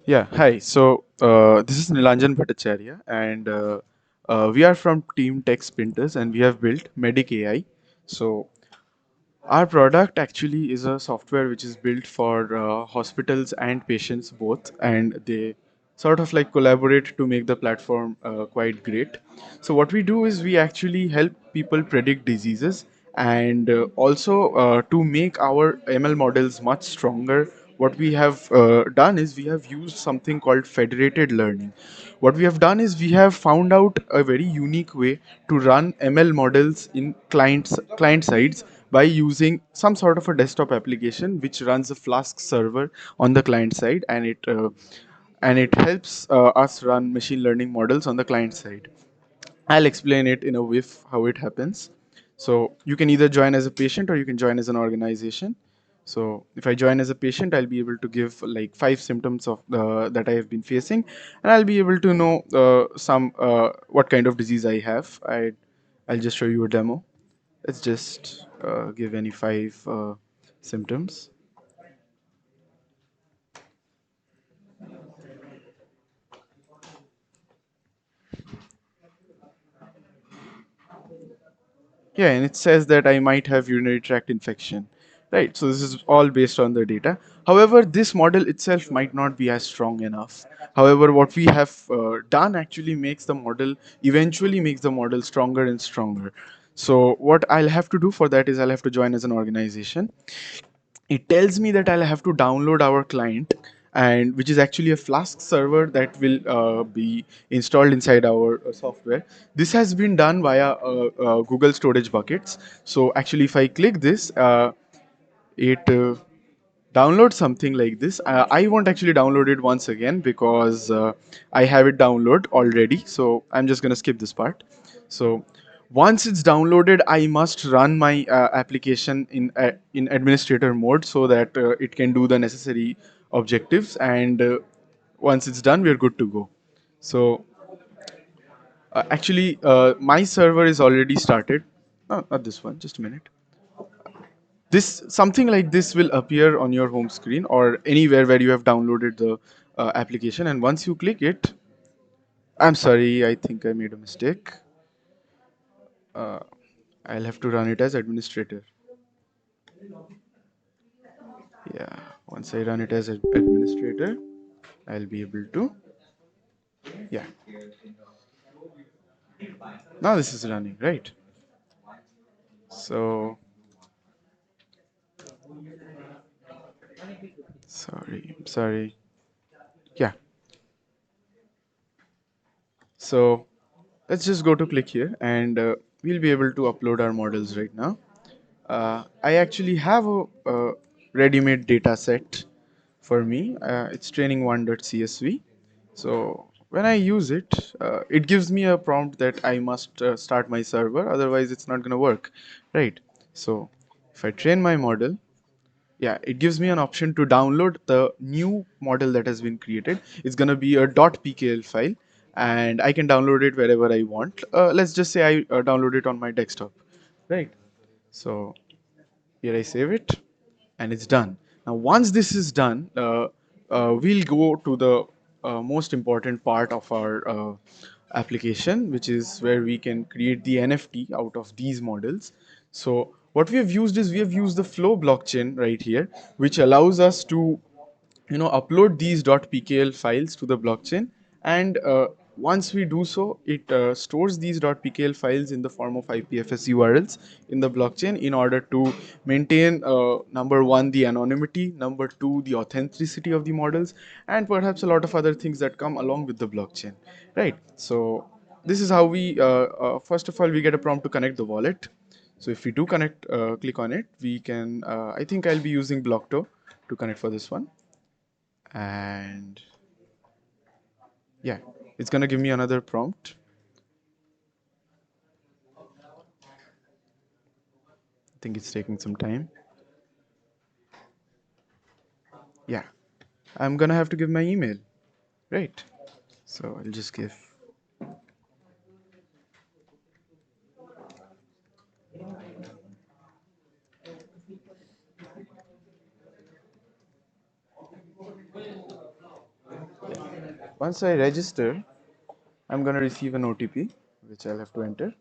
Yeah, hi. This is Nilanjan Bhattacharya, and we are from Team TechSprinters, and we have built MedicAI. So our product actually is a software which is built for hospitals and patients both, and they sort of like collaborate to make the platform quite great. So what we do is we actually help people predict diseases and also to make our ML models much stronger. What we have done is we have used something called federated learning. What we have done is we have found out a very unique way to run ML models in client sides by using some sort of a desktop application which runs a Flask server on the client side, and it helps us run machine learning models on the client side. I'll explain it in a whiff how it happens. So you can either join as a patient or you can join as an organization. So if I join as a patient, I'll be able to give like 5 symptoms of that I have been facing, and I'll be able to know some what kind of disease I have. I'll just show you a demo. Let's just give any 5 symptoms. Yeah, and it says that I might have urinary tract infection. Right, so this is all based on the data. However, this model itself might not be as strong enough. However, what we have done actually makes the model, eventually makes the model stronger and stronger. So what I'll have to do for that is I'll have to join as an organization. It tells me that I'll have to download our client, and which is actually a Flask server that will be installed inside our software. This has been done via Google Storage buckets. So actually, if I click this, it download something like this. I won't actually download it once again because I have it download already. So I'm just gonna skip this part. So once it's downloaded, I must run my application in administrator mode so that it can do the necessary objectives. And once it's done, we're good to go. So my server is already started. No, not this one. Just a minute. This something like this will appear on your home screen or anywhere where you have downloaded the application, and once you click it, I'm sorry, I think I made a mistake. I'll have to run it as administrator. Yeah, once I run it as administrator, I'll be able to. Yeah, now this is running, right? So sorry. Yeah, so let's just go to click here, and we'll be able to upload our models right now. I actually have a ready-made data set for me. It's training1.csv. So when I use it, it gives me a prompt that I must start my server, otherwise it's not going to work, right? So if I train my model, yeah, it gives me an option to download the new model that has been created. It's going to be a .pkl file, and I can download it wherever I want. Let's just say I download it on my desktop, right? So here I save it, and it's done. Now, once this is done, we'll go to the most important part of our application, which is where we can create the NFT out of these models. So what we have used is we have used the Flow blockchain right here, which allows us to upload these .pkl files to the blockchain, and once we do so, it stores these .pkl files in the form of IPFS URLs in the blockchain in order to maintain number one, the anonymity, number two, the authenticity of the models, and perhaps a lot of other things that come along with the blockchain, right? So this is how we first of all we get a prompt to connect the wallet. So if we do connect, click on it, we can I think I'll be using Blockto to connect for this one. And yeah, it's gonna give me another prompt. I think it's taking some time. Yeah, I'm gonna have to give my email, right? So I'll just give. Once I register, I'm going to receive an OTP, which I'll have to enter.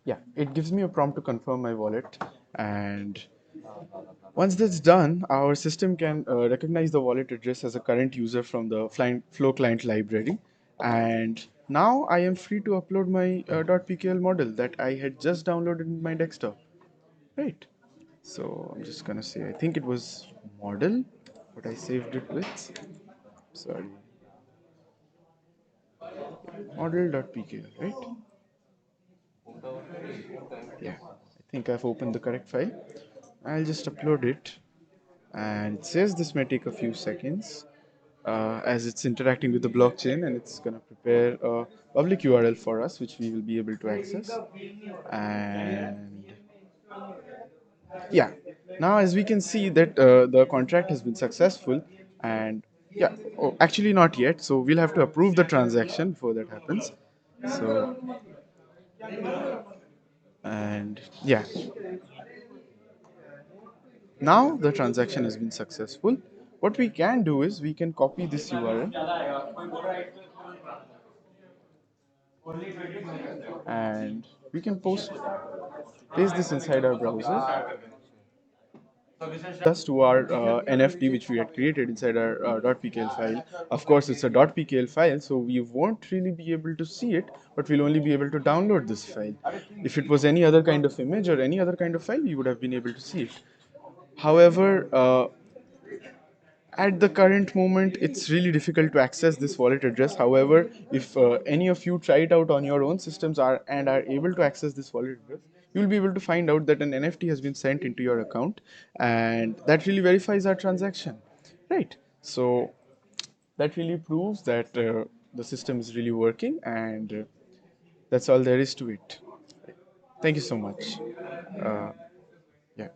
Yeah, it gives me a prompt to confirm my wallet. And once that's done, our system can recognize the wallet address as a current user from the Flow client library. And now I am free to upload my .pkl model that I had just downloaded in my desktop. Right. So I'm just gonna say, I think it was model, what I saved it with. Sorry, model.pkl, right? Yeah, I think I've opened the correct file. I'll just upload it, and it says this may take a few seconds as it's interacting with the blockchain, and it's gonna prepare a public URL for us, which we will be able to access. And yeah, now as we can see that the contract has been successful. And yeah, oh, actually not yet, so we'll have to approve the transaction before that happens. So, and yeah, now the transaction has been successful. What we can do is we can copy this URL and we can paste this inside our browser just to our NFT which we had created inside our .pkl file. Of course, it's a .pkl file, so we won't really be able to see it, but we'll only be able to download this file. If it was any other kind of image or any other kind of file, we would have been able to see it. However, at the current moment, it's really difficult to access this wallet address. However, if any of you try it out on your own systems are able to access this wallet address, you'll be able to find out that an NFT has been sent into your account, and that really verifies our transaction, right? So that really proves that the system is really working, and that's all there is to it. Thank you so much. Uh, yeah.